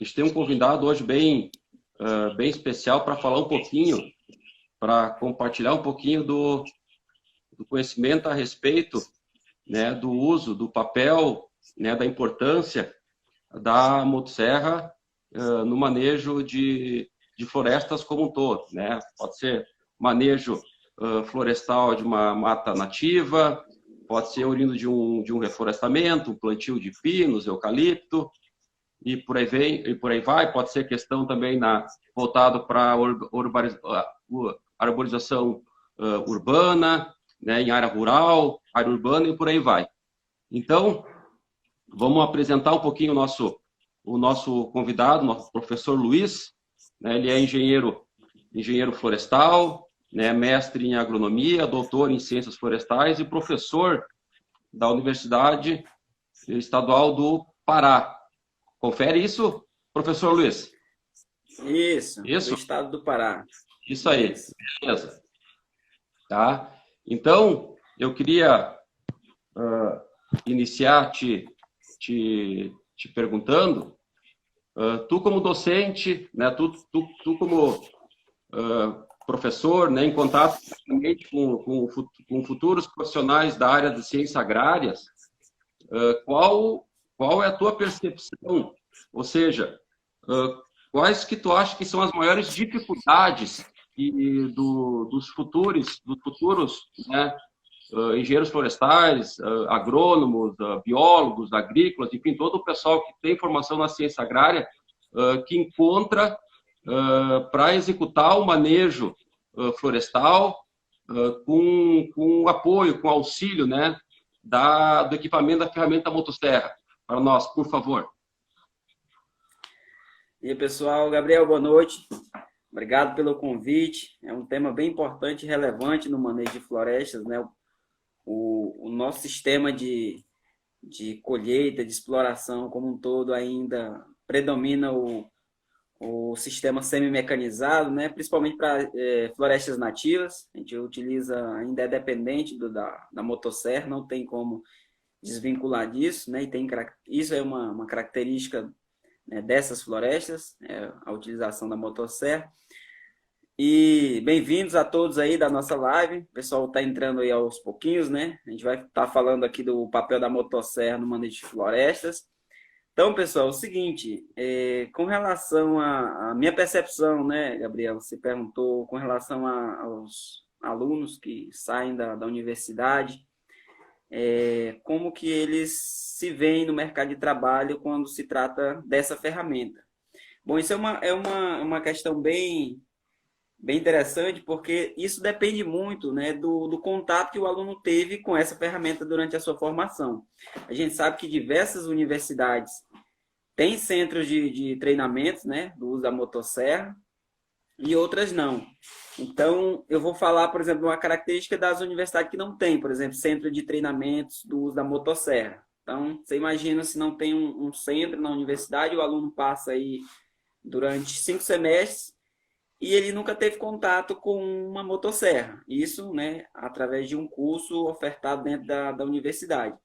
A gente tem um convidado hoje bem especial para falar um pouquinho, para compartilhar um pouquinho do conhecimento a respeito, né, do uso do papel, né, da importância da motosserra no manejo de florestas como um todo, né? Pode ser manejo florestal de uma mata nativa, pode ser oriundo de um reflorestamento, um plantio de pinos, eucalipto, e por aí vai. Pode ser questão também voltado para arborização urbana, né, em área rural, área urbana e por aí vai. Então, vamos apresentar um pouquinho o nosso convidado, nosso professor Luiz, né? Ele é engenheiro florestal, né? Mestre em agronomia, doutor em ciências florestais e professor da Universidade Estadual do Pará. Confere isso, professor Luiz? Isso, do Isso? estado do Pará. Isso aí, Isso. beleza. Tá? Então, eu queria iniciar te perguntando, tu como docente, né, tu como professor, né, em contato com futuros profissionais da área de ciências agrárias, qual é a tua percepção? Ou seja, quais que tu acha que são as maiores dificuldades dos futuros, né, engenheiros florestais, agrônomos, biólogos, agrícolas, enfim, todo o pessoal que tem formação na ciência agrária, que encontra para executar o manejo florestal com apoio, com auxílio, né, do equipamento da ferramenta motosserra. Para nós, por favor. E aí, pessoal, Gabriel, boa noite. Obrigado pelo convite. É um tema bem importante e relevante no manejo de florestas, né? O nosso sistema de colheita, de exploração como um todo ainda predomina o sistema semi-mecanizado, né? Principalmente para florestas nativas. A gente utiliza, ainda é dependente da motosserra, não tem como desvincular disso, né? Isso é uma característica, né, dessas florestas, a utilização da motosserra. E bem-vindos a todos aí da nossa live. O pessoal está entrando aí aos pouquinhos, né? A gente vai estar falando aqui do papel da motosserra no manejo de florestas. Então, pessoal, é o seguinte, com relação à minha percepção, né, Gabriel, você perguntou com relação aos alunos que saem da universidade, como que eles se veem no mercado de trabalho quando se trata dessa ferramenta. Bom, isso é uma questão bem interessante, porque isso depende muito, né, do contato que o aluno teve com essa ferramenta durante a sua formação. A gente sabe que diversas universidades têm centros de treinamentos, né, do uso da motosserra, e outras não. Então, eu vou falar, por exemplo, uma característica das universidades que não tem, por exemplo, centro de treinamentos do uso da motosserra. Então, você imagina se não tem um centro na universidade, o aluno passa aí durante 5 semestres e ele nunca teve contato com uma motosserra. Isso, né, através de um curso ofertado dentro da universidade.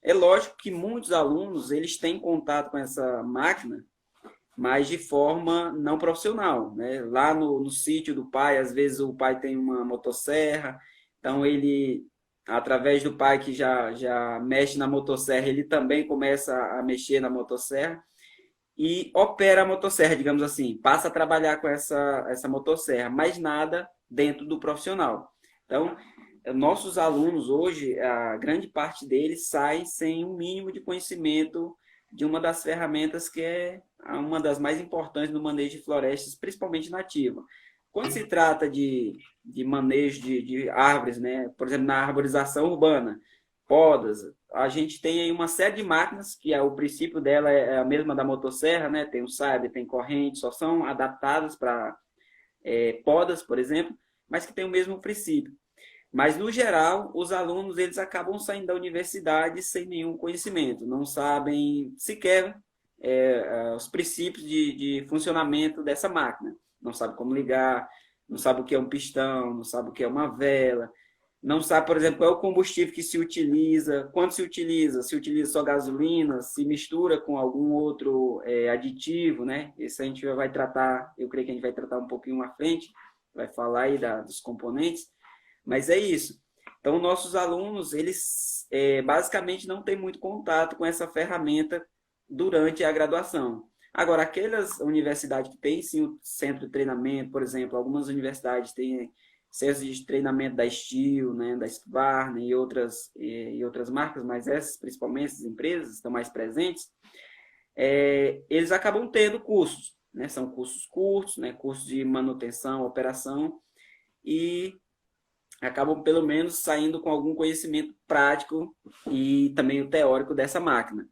É lógico que muitos alunos eles têm contato com essa máquina, mas de forma não profissional, né? Lá no sítio do pai, às vezes o pai tem uma motosserra, então ele, através do pai que já mexe na motosserra, ele também começa a mexer na motosserra e opera a motosserra, digamos assim, passa a trabalhar com essa motosserra, mas nada dentro do profissional. Então, nossos alunos hoje, a grande parte deles sai sem um mínimo de conhecimento de uma das ferramentas que é uma das mais importantes no manejo de florestas, principalmente nativa. Quando se trata de manejo de árvores, né? Por exemplo, na arborização urbana, podas, a gente tem aí uma série de máquinas, que o princípio dela é a mesma da motosserra, né? Tem o sabre, tem corrente, só são adaptadas para podas, por exemplo, mas que tem o mesmo princípio. Mas, no geral, os alunos eles acabam saindo da universidade sem nenhum conhecimento, não sabem sequer os princípios de funcionamento dessa máquina. Não sabe como ligar, não sabe o que é um pistão, não sabe o que é uma vela. não sabe, por exemplo, qual é o combustível que se utiliza, quanto se utiliza só gasolina, se mistura com algum outro aditivo, né? Isso a gente vai tratar, eu creio que a gente vai tratar um pouquinho à frente, vai falar aí dos componentes, mas é isso. Então, nossos alunos, eles basicamente não têm muito contato com essa ferramenta durante a graduação. Agora, aquelas universidades que têm sim o centro de treinamento, por exemplo, algumas universidades têm centros de treinamento da Steel, né, da Husqvarna e outras marcas, mas essas, principalmente, essas empresas estão mais presentes, eles acabam tendo cursos, né, são cursos curtos, né, cursos de manutenção, operação, e acabam pelo menos saindo com algum conhecimento prático e também o teórico dessa máquina.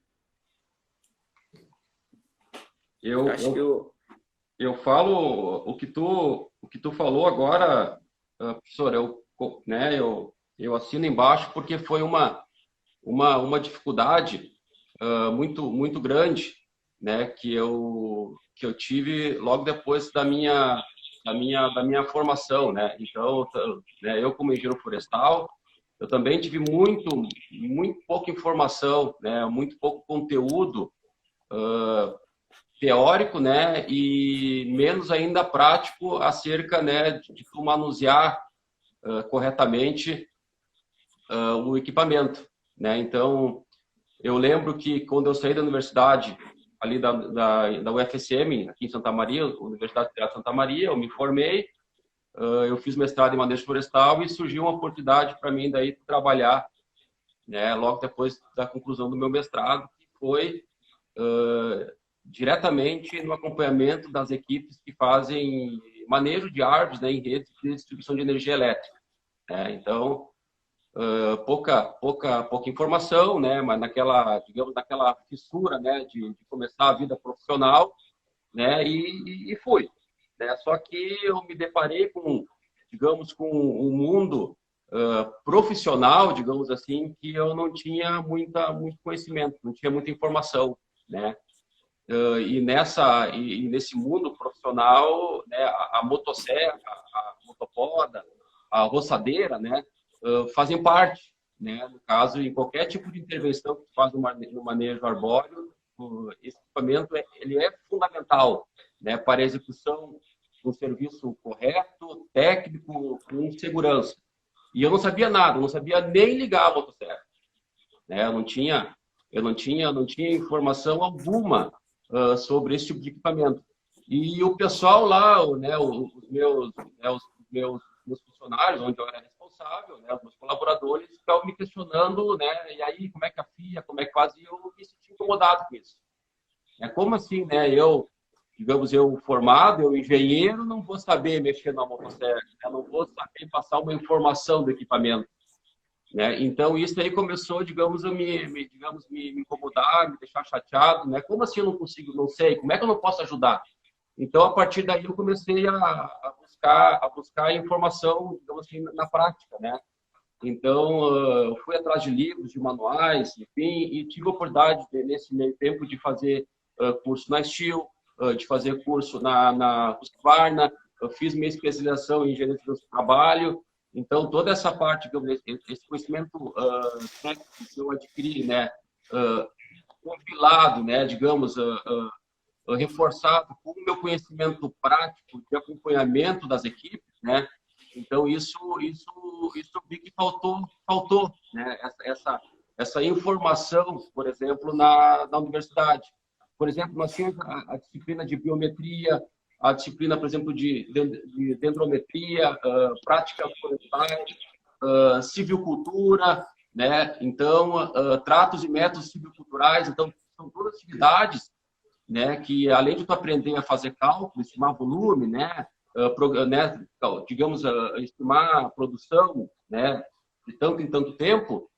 Eu falo o que tu falou agora, professor, eu assino embaixo porque foi uma dificuldade muito grande, né, que eu tive logo depois da minha formação, né? Então, né, eu como engenheiro florestal, eu também tive muito pouca informação, né, muito pouco conteúdo teórico, né, e menos ainda prático acerca, né, de tu manusear corretamente o equipamento, né? Então, eu lembro que quando eu saí da universidade ali da UFSM, aqui em Santa Maria, Universidade Federal de Santa Maria, eu me formei, eu fiz mestrado em manejo florestal e surgiu uma oportunidade para mim daí trabalhar, né, logo depois da conclusão do meu mestrado, que foi diretamente no acompanhamento das equipes que fazem manejo de árvores, né, em redes de distribuição de energia elétrica, né? Então, pouca informação, né, mas naquela fissura, né, de começar a vida profissional, né, e fui, né? Só que eu me deparei com um mundo profissional, digamos assim, que eu não tinha muito conhecimento, não tinha muita informação, né? E nesse mundo profissional, né, a motosserra, a motopoda, a roçadeira, né, fazem parte, né? No caso, em qualquer tipo de intervenção que se faz no manejo arbóreo, esse equipamento ele é fundamental, né, para a execução de um serviço correto, técnico, com segurança. E eu não sabia nada, eu não sabia nem ligar a motosserra, né? Eu não tinha informação alguma sobre esse tipo de equipamento. E o pessoal lá, né, os meus funcionários, onde eu era responsável, né, os meus colaboradores, ficavam me questionando, né, e aí, como é que afia, como é que faz, e eu me senti incomodado com isso. Como assim, né, eu formado, eu engenheiro, não vou saber mexer na motosserra, né, não vou saber passar uma informação do equipamento, né? Então, isso aí começou, digamos, me incomodar, me deixar chateado, né? Como assim eu não consigo, não sei? Como é que eu não posso ajudar? Então, a partir daí, eu comecei a buscar informação, digamos assim, na prática, né? Então, eu fui atrás de livros, de manuais, enfim, e tive a oportunidade, nesse meio tempo, de fazer curso na Steel, de fazer curso na Husqvarna, eu fiz minha especialização em gerência do trabalho. Então, toda essa parte, esse conhecimento técnico que eu adquiri, né, compilado, né, digamos, reforçado com o meu conhecimento prático de acompanhamento das equipes, né? Então, isso eu vi que faltou, né? Essa informação, por exemplo, na universidade. Por exemplo, nós tínhamos a disciplina de biometria, a disciplina, por exemplo, de dendrometria, prática florestais, civicultura, né? Então, tratos e métodos civiculturais. Então, são todas atividades, né, que além de tu aprender a fazer cálculo, estimar volume, né, digamos, estimar a produção, né, de tanto em tanto tempo,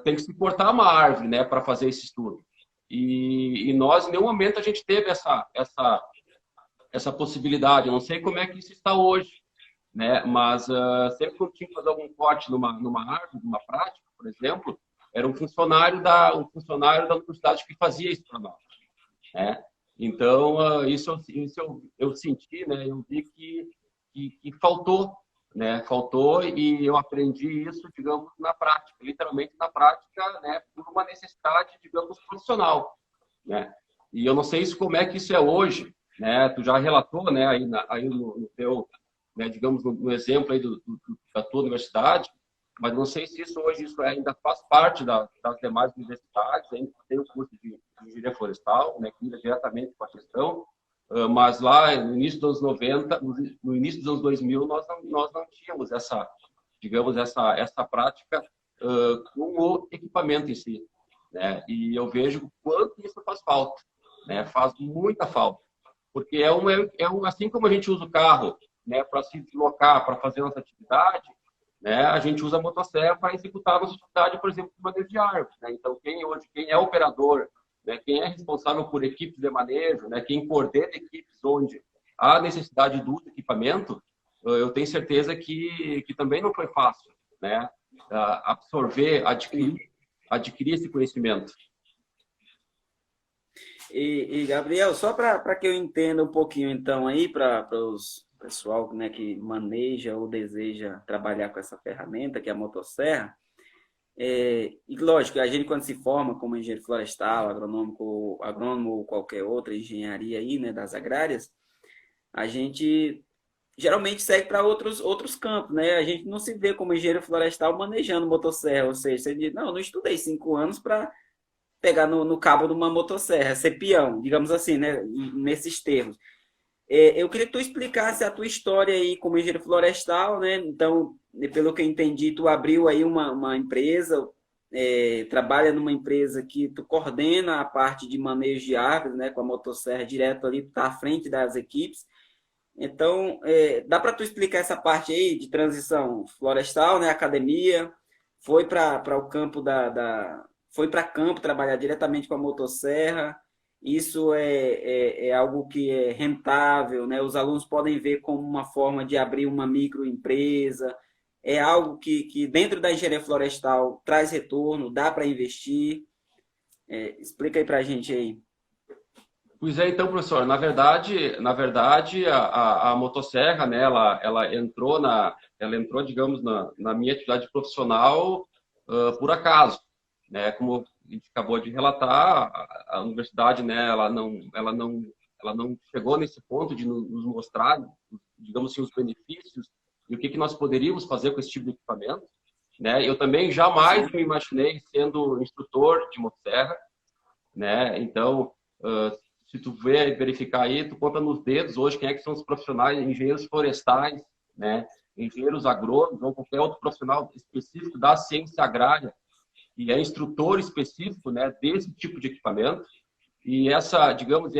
tem que se cortar uma árvore, né, para fazer esse estudo. E nós, em nenhum momento, a gente teve essa possibilidade. Eu não sei como é que isso está hoje, né, mas sempre que eu tinha que fazer algum corte numa árvore, numa prática, por exemplo, era um funcionário da universidade que fazia isso para nós, né? Então, isso eu senti, né? Eu vi que faltou, né? Faltou e eu aprendi isso, digamos, na prática, literalmente na prática, né? Por uma necessidade, digamos, profissional, né? E eu não sei como é que isso é hoje, né? Tu já relatou, né? Aí no teu, né? Digamos, no exemplo aí da tua universidade, mas não sei se isso ainda faz parte das demais universidades, ainda tem o curso de engenharia florestal, né? Que lida diretamente com a questão. Mas lá no início dos anos 90, no início dos anos 2000, nós não tínhamos essa, digamos, essa prática com o equipamento em si, né? E eu vejo o quanto isso faz falta, né? Faz muita falta, porque assim como a gente usa o carro, né, para se deslocar, para fazer nossa atividade, né, a gente usa a motosserra para executar a nossa atividade, por exemplo, de manejo de árvores, né? Então, quem é operador, né, quem é responsável por equipes de manejo, né, quem coordena equipes onde há necessidade do equipamento, eu tenho certeza que também não foi fácil, né, absorver, adquirir esse conhecimento. E Gabriel, só para que eu entenda um pouquinho, então, aí, para os pessoal, né, que maneja ou deseja trabalhar com essa ferramenta, que é a motosserra, e lógico, a gente quando se forma como engenheiro florestal, agrônomo ou qualquer outra engenharia aí, né, das agrárias, a gente geralmente segue para outros campos, né? A gente não se vê como engenheiro florestal manejando motosserra, ou seja, você diz, não estudei 5 anos para pegar no cabo de uma motosserra, ser peão, digamos assim, né? Nesses termos. Eu queria que tu explicasse a tua história aí como engenheiro florestal, né? Então, pelo que eu entendi, tu abriu aí uma empresa, trabalha numa empresa que tu coordena a parte de manejo de árvores, né? Com a motosserra direto ali, tu tá à frente das equipes. Então, dá para tu explicar essa parte aí de transição florestal, né? Academia, foi para o campo foi para campo trabalhar diretamente com a motosserra. Isso é algo que é rentável, né? Os alunos podem ver como uma forma de abrir uma microempresa. É algo que dentro da engenharia florestal traz retorno, dá para investir. Explica aí para a gente aí. Pois é, então, professor, na verdade, a motosserra, né, ela entrou, digamos, na minha atividade profissional por acaso, né? Como a gente acabou de relatar, a universidade, né, ela não chegou nesse ponto de nos mostrar, digamos assim, os benefícios e o que nós poderíamos fazer com esse tipo de equipamento, né? Eu também jamais me imaginei sendo instrutor de motosserra, né? Então, se tu verificar aí, tu conta nos dedos hoje quem é que são os profissionais, engenheiros florestais, né? Engenheiros agrônomos ou qualquer outro profissional específico da ciência agrária e é instrutor específico, né, desse tipo de equipamento. E essa, digamos,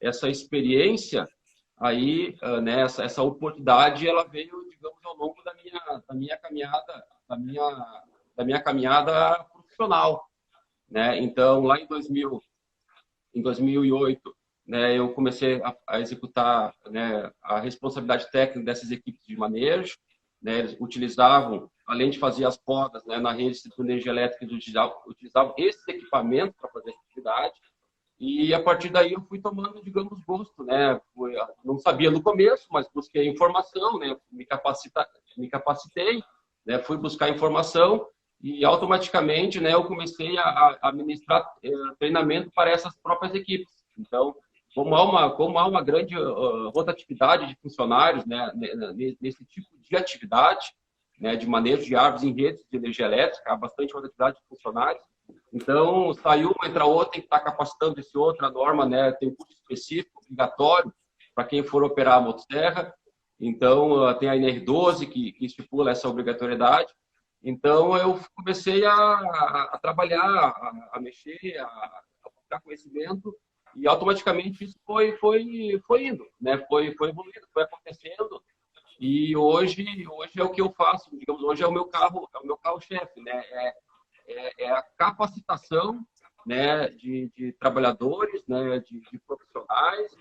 essa experiência aí, né, essa oportunidade, ela veio, digamos, ao longo da minha caminhada, da minha caminhada profissional, né? Então, lá em 2008, né, eu comecei a executar, né, a responsabilidade técnica dessas equipes de manejo, né? Eles utilizavam, além de fazer as podas, né, na rede de energia elétrica, eles utilizavam esses equipamentos para fazer essa atividade. E a partir daí eu fui tomando, digamos, gosto, né? Não sabia no começo, mas busquei informação, né? Me capacitei, né? Fui buscar informação e automaticamente, né, eu comecei a ministrar treinamento para essas próprias equipes. Então, como há uma grande rotatividade de funcionários, né, nesse tipo de atividade, né, de manejo de árvores em redes de energia elétrica, há bastante rotatividade de funcionários. Então, saiu uma, entra outra, tem que estar capacitando esse outro, a norma, né, tem um curso específico, obrigatório, para quem for operar a motosserra. Então, tem a NR12, que estipula essa obrigatoriedade. Então, eu comecei a trabalhar, a mexer, a buscar conhecimento, e automaticamente isso foi indo, né? Foi evoluindo, foi acontecendo. E hoje é o que eu faço, digamos, hoje é o meu carro-chefe, né? É a capacitação, né, de trabalhadores, né, de profissionais.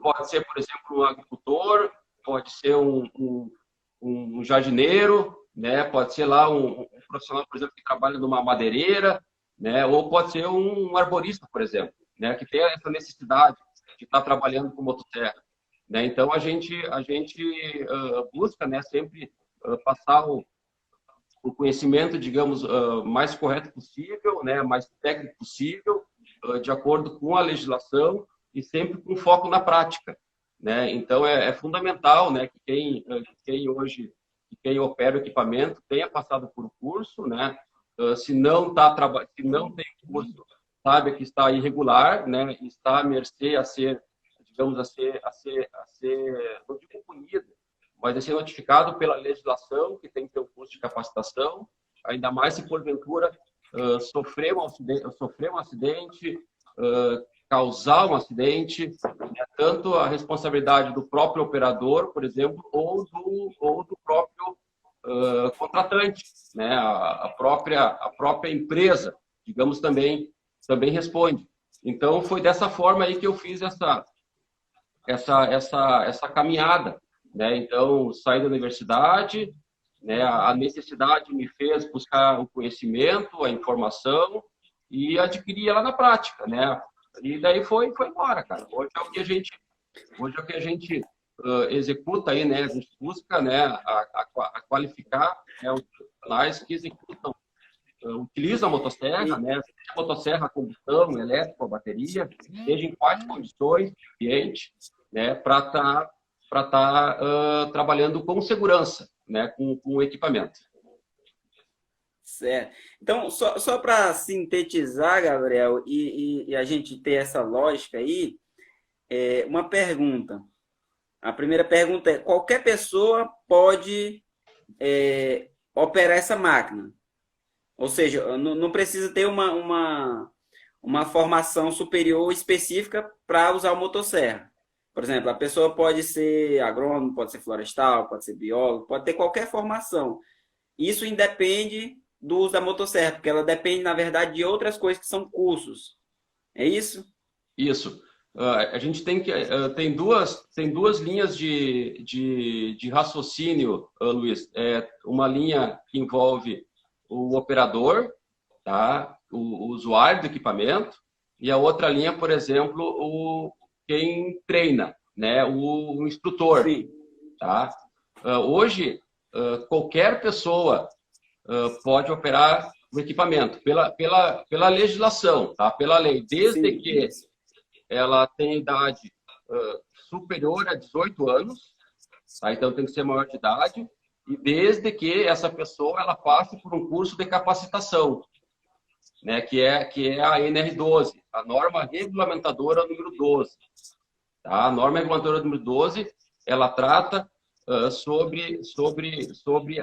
Pode ser, por exemplo, um agricultor, pode ser um jardineiro, né, pode ser lá um profissional, por exemplo, que trabalha numa madeireira, né, ou pode ser um arborista, por exemplo, né, que tem essa necessidade de estar trabalhando com motosserra. né? Então, a gente busca, né, sempre passar o conhecimento, digamos, mais correto possível, né, mais técnico possível, de acordo com a legislação e sempre com foco na prática, né? Então, é fundamental, né, que quem hoje, quem opera o equipamento tenha passado por curso, né? Se não tem curso, sabe que está irregular, né? Está à mercê a ser, digamos, não digo punido, mas a ser notificado pela legislação que tem que ter um curso de capacitação, ainda mais se porventura sofrer um acidente, causar um acidente, né? Tanto a responsabilidade do próprio operador, por exemplo, ou do próprio contratante, né? A própria empresa, digamos, também responde. Então, foi dessa forma aí que eu fiz essa caminhada, né? Então, saí da universidade, né? A necessidade me fez buscar o conhecimento, a informação e adquirir ela na prática, né? E daí foi embora, cara. Hoje é o que a gente executa aí, né? A gente busca, né, a qualificar, né, os profissionais que executam, utilizam a motosserra, né? Seja a motosserra a combustão, elétrica, a bateria, seja em quais condições de ambiente, né? Para estar trabalhando com segurança, né? Com o equipamento. Certo. Então, só para sintetizar, Gabriel, e a gente ter essa lógica aí, uma pergunta. A primeira pergunta é: qualquer pessoa pode operar essa máquina? Ou seja, não precisa ter uma formação superior específica para usar o motosserra. Por exemplo, a pessoa pode ser agrônomo, pode ser florestal, pode ser biólogo, pode ter qualquer formação. Isso independe do uso da motosserra, porque ela depende, na verdade, de outras coisas que são cursos. É isso? Isso. A gente tem duas linhas de raciocínio, Luiz. Uma linha que envolve o operador, tá? O usuário do equipamento, e a outra linha, por exemplo, quem treina, né? O instrutor. Sim. Tá? Hoje, qualquer pessoa pode operar o equipamento pela legislação, tá? Pela lei, desde Sim. que ela tenha idade superior a 18 anos, tá? Então tem que ser maior de idade, e desde que essa pessoa ela passe por um curso de capacitação, né? Que é a NR12, a norma regulamentadora número 12. Tá? A norma regulamentadora número 12, ela trata sobre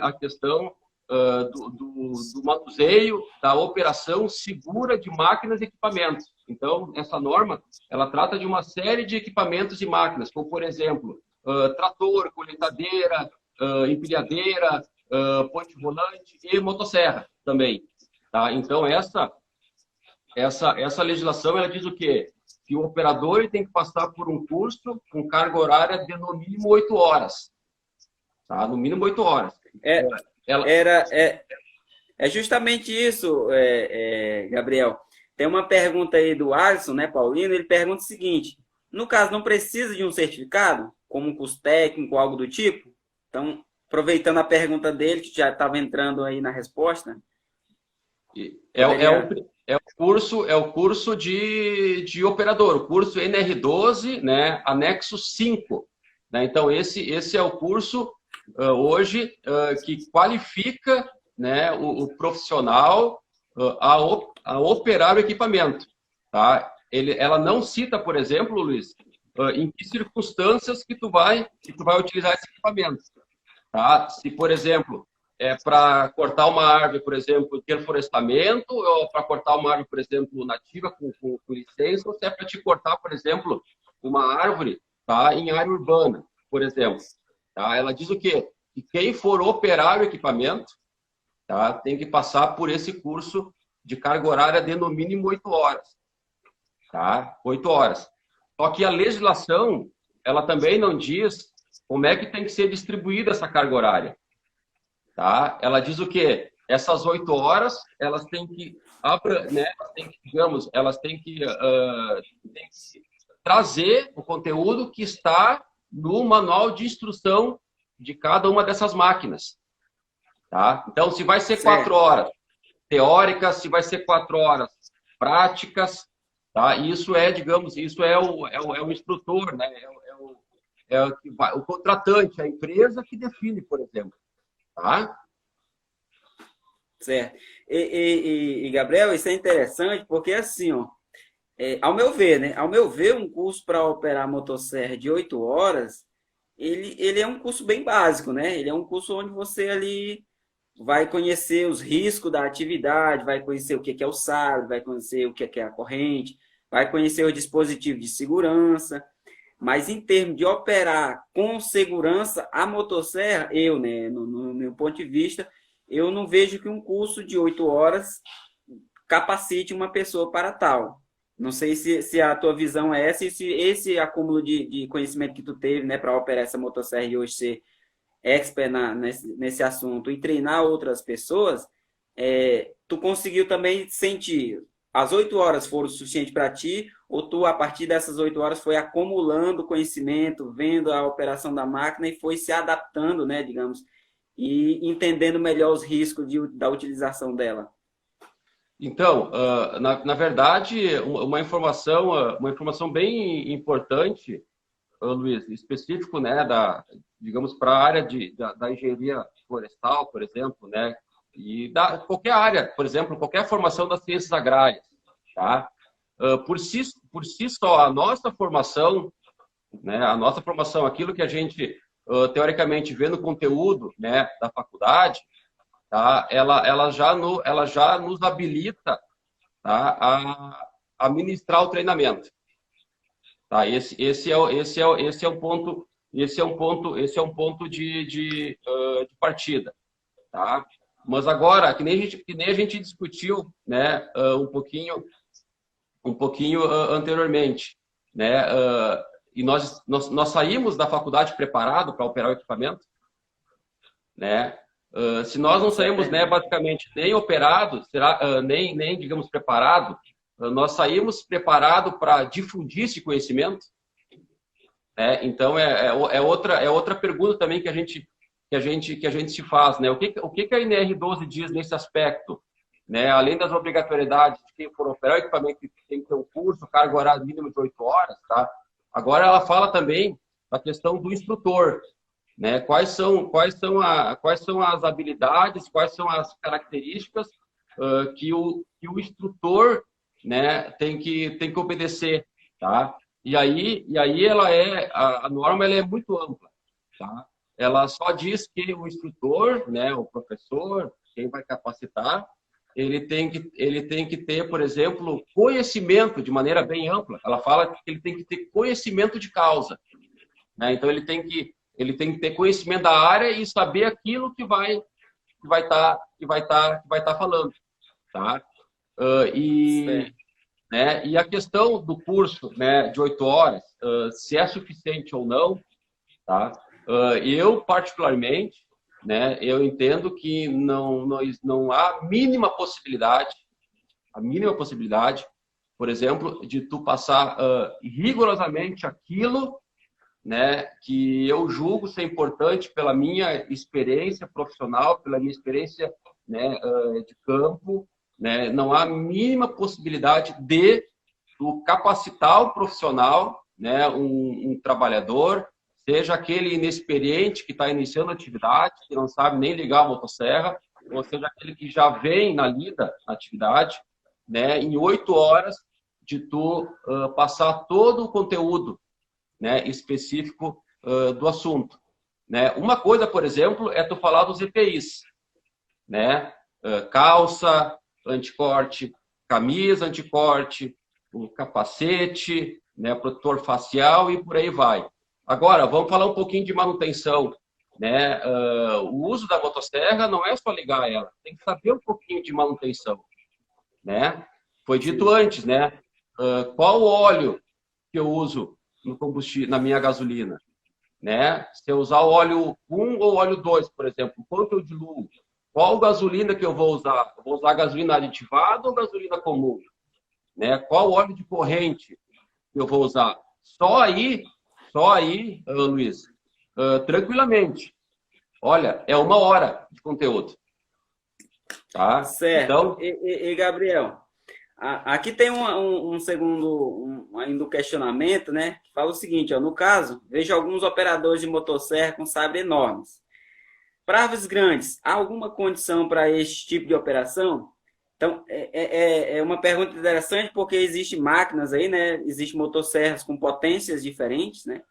a questão do manuseio, da operação segura de máquinas e equipamentos. Então, essa norma, ela trata de uma série de equipamentos e máquinas, como, por exemplo, trator, colheitadeira, empilhadeira, ponte volante e motosserra também. Tá? Então, essa legislação, ela diz o quê? Que o operador tem que passar por um curso com carga horária de no mínimo 8 horas. Tá? No mínimo 8 horas. É justamente isso, Gabriel. Tem uma pergunta aí do Alisson, né, Paulino? Ele pergunta o seguinte: no caso, não precisa de um certificado, como um curso técnico, algo do tipo? Então, aproveitando a pergunta dele, que já estava entrando aí na resposta. É o curso de operador, o curso NR12, né, anexo 5. Né? Então, esse é o curso hoje que qualifica, né, o profissional a operar o equipamento. Tá? Ela não cita, por exemplo, Luiz, em que circunstâncias que tu vai utilizar esse equipamento. Tá? Se, por exemplo, para cortar uma árvore, por exemplo, ter florestamento, ou para cortar uma árvore, por exemplo, nativa com licença, ou se é para te cortar, por exemplo, uma árvore, tá, em área urbana, por exemplo. Tá? Ela diz o quê? Que quem for operar o equipamento, tá, tem que passar por esse curso de carga horária de no mínimo 8 horas. Tá? 8 horas. Só que a legislação, ela também não diz como é que tem que ser distribuída essa carga horária. Tá? Ela diz o quê? Essas 8 horas, elas têm que, né, elas têm que trazer o conteúdo que está no manual de instrução de cada uma dessas máquinas. Tá? Então, se vai ser 4 horas teóricas, se vai ser 4 horas práticas, tá? Isso é, digamos, isso é o instrutor, né? O contratante, a empresa que define, por exemplo. Tá? Certo. Gabriel, isso é interessante porque, assim, ó, ao meu ver, né? Ao meu ver, um curso para operar motosserra de 8 horas, ele é um curso bem básico, né? Ele é um curso onde você ali vai conhecer os riscos da atividade, vai conhecer o que é o sabre, vai conhecer o que é a corrente, vai conhecer o dispositivo de segurança. Mas em termos de operar com segurança a motosserra, né, no meu ponto de vista, eu não vejo que um curso de 8 horas capacite uma pessoa para tal. Não sei se a tua visão é essa e se esse acúmulo de conhecimento que tu teve, né, para operar essa motosserra e hoje ser expert nesse assunto e treinar outras pessoas, tu conseguiu também sentir as 8 horas foram suficientes para ti, ou tu, a partir dessas 8 horas, foi acumulando conhecimento, vendo a operação da máquina e foi se adaptando, né, digamos, e entendendo melhor os riscos da utilização dela? Então, na verdade, uma informação bem importante, Luiz, específico, né, digamos, para a área da engenharia florestal, por exemplo, né, e qualquer área, por exemplo, qualquer formação das ciências agrárias, tá? Por si só, a nossa formação, né, aquilo que a gente teoricamente vê no conteúdo, né, da faculdade, tá? Ela já nos habilita, tá, a ministrar o treinamento. Tá? Esse é um ponto de partida, tá? Mas agora, que nem a gente discutiu, né, um pouquinho anteriormente, né, e nós saímos da faculdade preparado para operar o equipamento, né? Se nós não saímos, né, basicamente nem operados, nem digamos preparado, nós saímos preparado para difundir esse conhecimento, né? Então é outra pergunta também que a gente se faz, né? O que a NR12 diz nesse aspecto, né? Além das obrigatoriedades de quem for operar o equipamento tem que ter um curso, carga horária mínima de 8 horas, tá? Agora ela fala também da questão do instrutor, né? Quais são as habilidades, quais são as características que o instrutor, né, tem que obedecer, tá? E aí a norma ela é muito ampla, tá? Ela só diz que o instrutor, né, o professor, quem vai capacitar, ele tem que ter, por exemplo, conhecimento de maneira bem ampla. Ela fala que ele tem que ter conhecimento de causa, né? Então ele tem que ter conhecimento da área e saber aquilo que vai estar falando, tá? Né, e a questão do curso, né, de 8 horas, se é suficiente ou não, tá? Eu particularmente, né, eu entendo que não há a mínima possibilidade, por exemplo, de tu passar rigorosamente aquilo, né, que eu julgo ser importante pela minha experiência profissional, pela minha experiência, né, de campo, né? Não há a mínima possibilidade de tu capacitar o profissional, né, um trabalhador, seja aquele inexperiente que está iniciando a atividade, que não sabe nem ligar a motosserra, ou seja aquele que já vem na lida na atividade, né, em 8 horas de tu passar todo o conteúdo, né, específico do assunto, né? Uma coisa, por exemplo, é tu falar dos EPIs, né? Calça anticorte, camisa anticorte, o capacete, né, protetor facial e por aí vai. Agora, vamos falar um pouquinho de manutenção, né? O uso da motosserra não é só ligar ela, tem que saber um pouquinho de manutenção, né? Foi dito antes, né? Qual óleo que eu uso no combustível, na minha gasolina, né? Se eu usar o óleo 1 ou óleo 2, por exemplo, quanto eu diluo? Qual gasolina que eu vou usar? Eu vou usar gasolina aditivada ou gasolina comum? Né? Qual óleo de corrente que eu vou usar? Só só aí, Luiz, tranquilamente. Olha, é 1 hora de conteúdo. Tá? Certo. Então, E, Gabriel, aqui tem um segundo, ainda um questionamento, né? Que fala o seguinte, ó, no caso, vejo alguns operadores de motosserra com sabre enormes. Para aves grandes, há alguma condição para este tipo de operação? Então, é uma pergunta interessante porque existem máquinas aí, né? Existem motosserras com potências diferentes, né?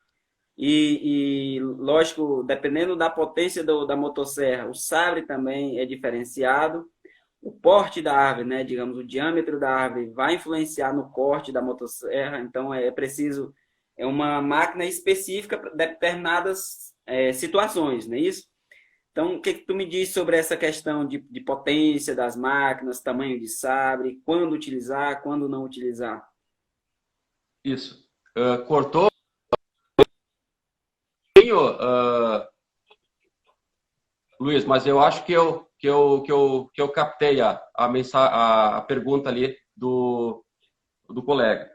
Lógico, dependendo da potência da motosserra, o sabre também é diferenciado. O porte da árvore, né? Digamos, o diâmetro da árvore vai influenciar no corte da motosserra. Então, é preciso... É uma máquina específica para determinadas situações, não é isso? Então, o que tu me diz sobre essa questão de potência das máquinas, tamanho de sabre, quando utilizar, quando não utilizar? isso. Cortou um pouquinho, Luiz, mas eu acho que eu captei a pergunta ali do colega.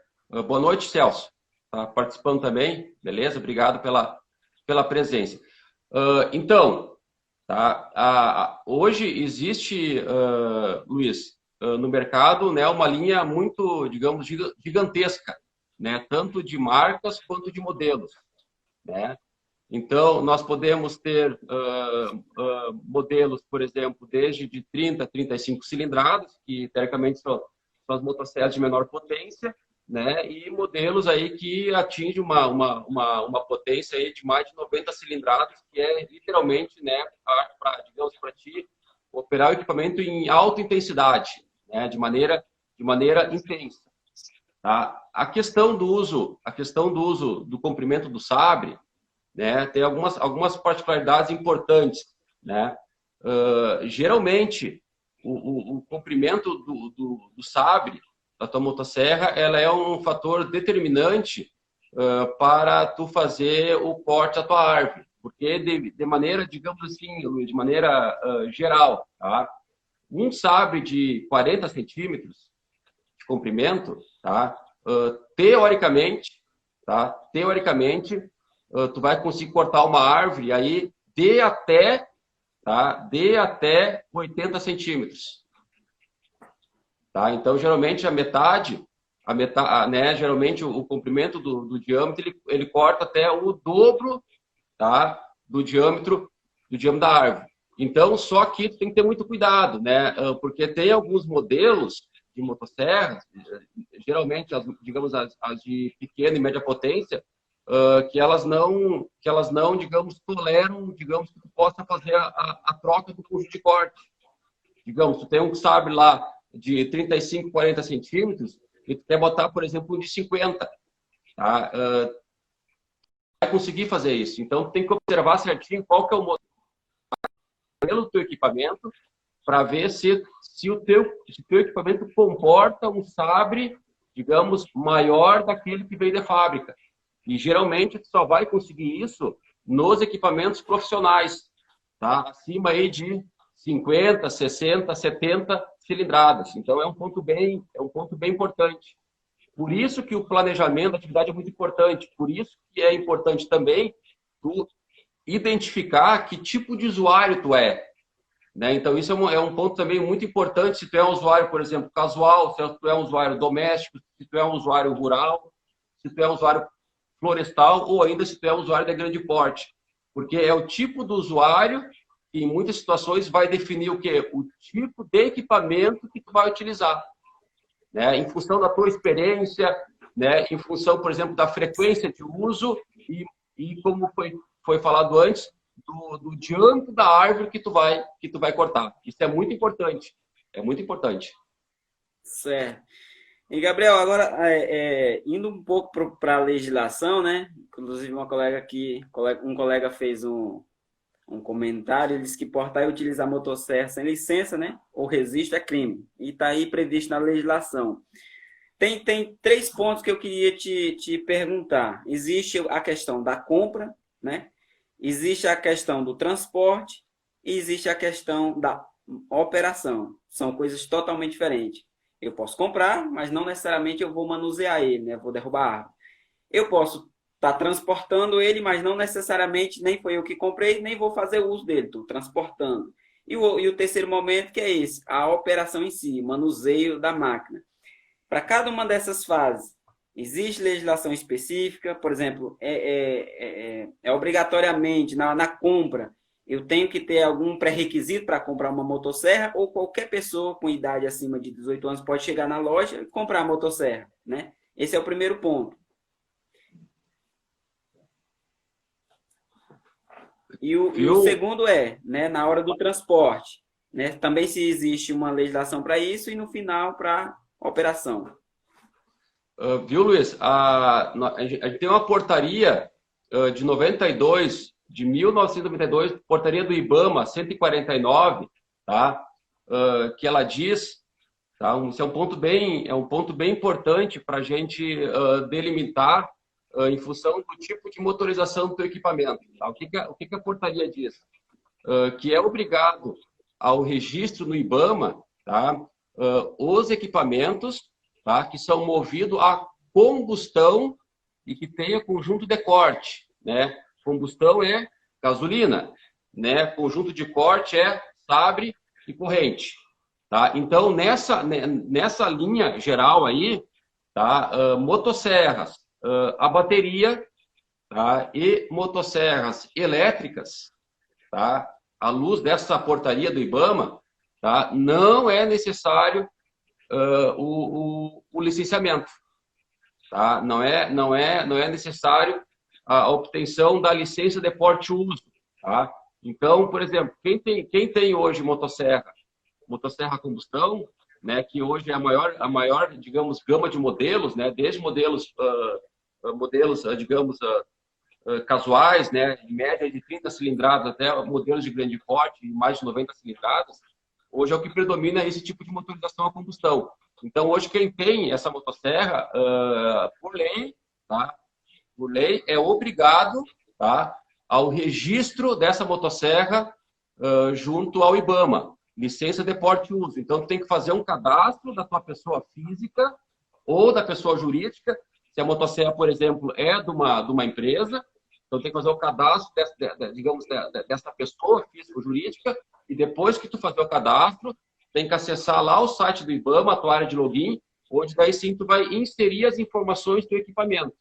Boa noite, Celso. Tá participando também, beleza? Obrigado pela presença. Então, tá, hoje existe, Luiz, no mercado, né, uma linha muito, digamos, gigantesca, né, tanto de marcas quanto de modelos, né? Então, nós podemos ter modelos, por exemplo, desde de 30 a 35 cilindradas, que teoricamente são as motosserras de menor potência, né? E modelos aí que atingem uma potência aí de mais de 90 cilindradas, que é literalmente, né, digamos, para ti operar o equipamento em alta intensidade, né, de maneira intensa. Tá? A questão do uso do comprimento do sabre, né, tem algumas particularidades importantes, né? Geralmente, o comprimento do sabre da tua motosserra, ela é um fator determinante para tu fazer o corte da tua árvore, porque de maneira, digamos assim, Luiz, de maneira geral, tá? Um sabre de 40 centímetros de comprimento, tá? Teoricamente, tá? Teoricamente, tu vai conseguir cortar uma árvore aí de até, tá? De até 80 centímetros. Tá? Então, geralmente, né? Geralmente, o comprimento do diâmetro, ele corta até o dobro, tá? Do diâmetro da árvore. Então, só que tu tem que ter muito cuidado, né? Porque tem alguns modelos de motosserras, geralmente, digamos, as de pequena e média potência, que elas não, digamos, toleram, digamos, que tu possa fazer a troca do custo de corte. Digamos, tu tem um sabre lá de 35, 40 centímetros e tu quer botar, por exemplo, um de 50, tá? Vai conseguir fazer isso. Então, tu tem que observar certinho qual que é o modelo do teu equipamento para ver se o teu equipamento comporta um sabre, digamos, maior daquele que veio de fábrica. E geralmente tu só vai conseguir isso nos equipamentos profissionais, tá? Acima aí de 50, 60, 70 cilindradas. Então é um ponto bem importante. Por isso que o planejamento da atividade é muito importante. Por isso que é importante também tu identificar que tipo de usuário tu é, né? Então isso é um ponto também muito importante. Se tu é um usuário, por exemplo, casual, se tu é um usuário doméstico, se tu é um usuário rural, se tu é um usuário florestal ou ainda se tu é um usuário de grande porte. Porque é o tipo do usuário que, em muitas situações, vai definir o quê? O tipo de equipamento que tu vai utilizar, né? Em função da tua experiência, né? Em função, por exemplo, da frequência de uso e como foi falado antes, do diâmetro da árvore que tu vai cortar. Isso é muito importante. É muito importante. Certo. E, Gabriel, agora, indo um pouco para a legislação, né? Inclusive, um colega fez um comentário, ele disse que portar e utilizar motosserra sem licença, né? Ou registro é crime. E está aí previsto na legislação. Tem 3 pontos que eu queria te perguntar. Existe a questão da compra, né? Existe a questão do transporte e existe a questão da operação. São coisas totalmente diferentes. Eu posso comprar, mas não necessariamente eu vou manusear ele, né? Eu vou derrubar a árvore. Eu posso tá transportando ele, mas não necessariamente nem foi eu que comprei, nem vou fazer uso dele, estou transportando. E o terceiro momento que é esse, a operação em si, manuseio da máquina. Para cada uma dessas fases, existe legislação específica, por exemplo, obrigatoriamente na compra, eu tenho que ter algum pré-requisito para comprar uma motosserra, ou qualquer pessoa com idade acima de 18 anos pode chegar na loja e comprar a motosserra, né? Esse é o primeiro ponto. E o segundo né, na hora do transporte, né? Também se existe uma legislação para isso e no final para operação. Viu, Luiz? A gente tem uma portaria de 92, de 1992, portaria do IBAMA 149, tá? Que ela diz, tá? Isso é um ponto bem importante para a gente delimitar em função do tipo de motorização do teu equipamento. Tá? O que a portaria diz? Que é obrigado ao registro no IBAMA, tá? Os equipamentos, tá? Que são movidos a combustão e que tenha conjunto de corte, né? Combustão é gasolina, né? Conjunto de corte é sabre e corrente, tá? Então, nessa linha geral aí, tá? Motosserras, a bateria, tá? E motosserras elétricas, tá? À luz dessa portaria do IBAMA, tá? Não é necessário o licenciamento, tá? Não é necessário a obtenção da licença de porte e uso, tá? Então, por exemplo, quem tem hoje motosserra a combustão, né, que hoje é a maior, digamos, gama de modelos, né, desde modelos, digamos, casuais, né, em média de 30 cilindradas até modelos de grande porte, mais de 90 cilindradas, hoje é o que predomina esse tipo de motorização a combustão. Então, hoje, quem tem essa motosserra, por lei, tá, por lei, é obrigado, tá, ao registro dessa motosserra junto ao IBAMA, licença de porte e uso. Então, tu tem que fazer um cadastro da tua pessoa física ou da pessoa jurídica. Se a motosserra, por exemplo, é de uma empresa, então tem que fazer o cadastro dessa pessoa física ou jurídica, e depois que tu fazer o cadastro, tem que acessar lá o site do IBAMA, a tua área de login, onde daí sim tu vai inserir as informações do equipamento.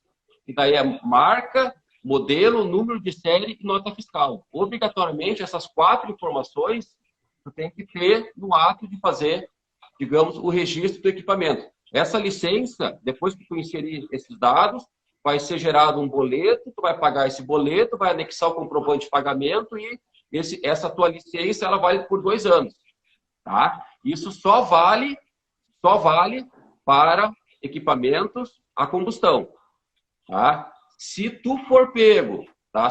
E daí é marca, modelo, número de série e nota fiscal. Obrigatoriamente, essas 4 informações tu tem que ter no ato de fazer, digamos, o registro do equipamento. Essa licença, depois que tu inserir esses dados, vai ser gerado um boleto, tu vai pagar esse boleto, vai anexar o comprovante de pagamento e essa tua licença ela vale por 2 anos. Tá? Isso só vale para equipamentos a combustão. Tá? Se tu for pego, tá?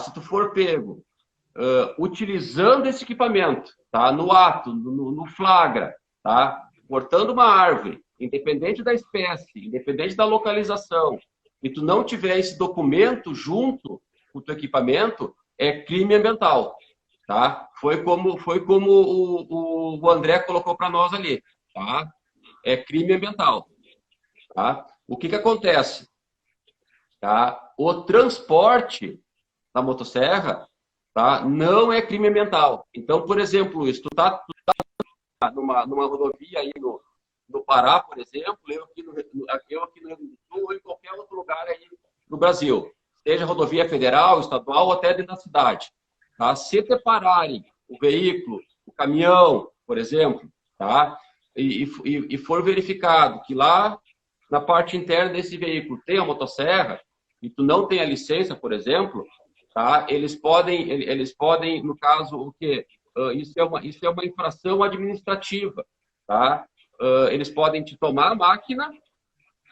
Utilizando esse equipamento, tá? No ato, no flagra, tá? Cortando uma árvore, independente da espécie, independente da localização, e tu não tiver esse documento junto com o teu equipamento, é crime ambiental, tá? Foi como o André colocou para nós ali, tá? É crime ambiental, tá? O que acontece? Tá? O transporte da motosserra, tá? Não é crime ambiental. Então, por exemplo, se tu tá numa rodovia aí no Pará, por exemplo, eu aqui no Rio Grande do Sul ou em qualquer outro lugar aí no Brasil, seja rodovia federal, estadual ou até dentro da cidade, tá? Se te pararem o veículo, o caminhão, por exemplo, tá? E for verificado que lá na parte interna desse veículo tem a motosserra e tu não tem a licença, por exemplo, tá? Eles podem, no caso, o quê? Isso é uma infração administrativa, tá? Eles podem te tomar a máquina,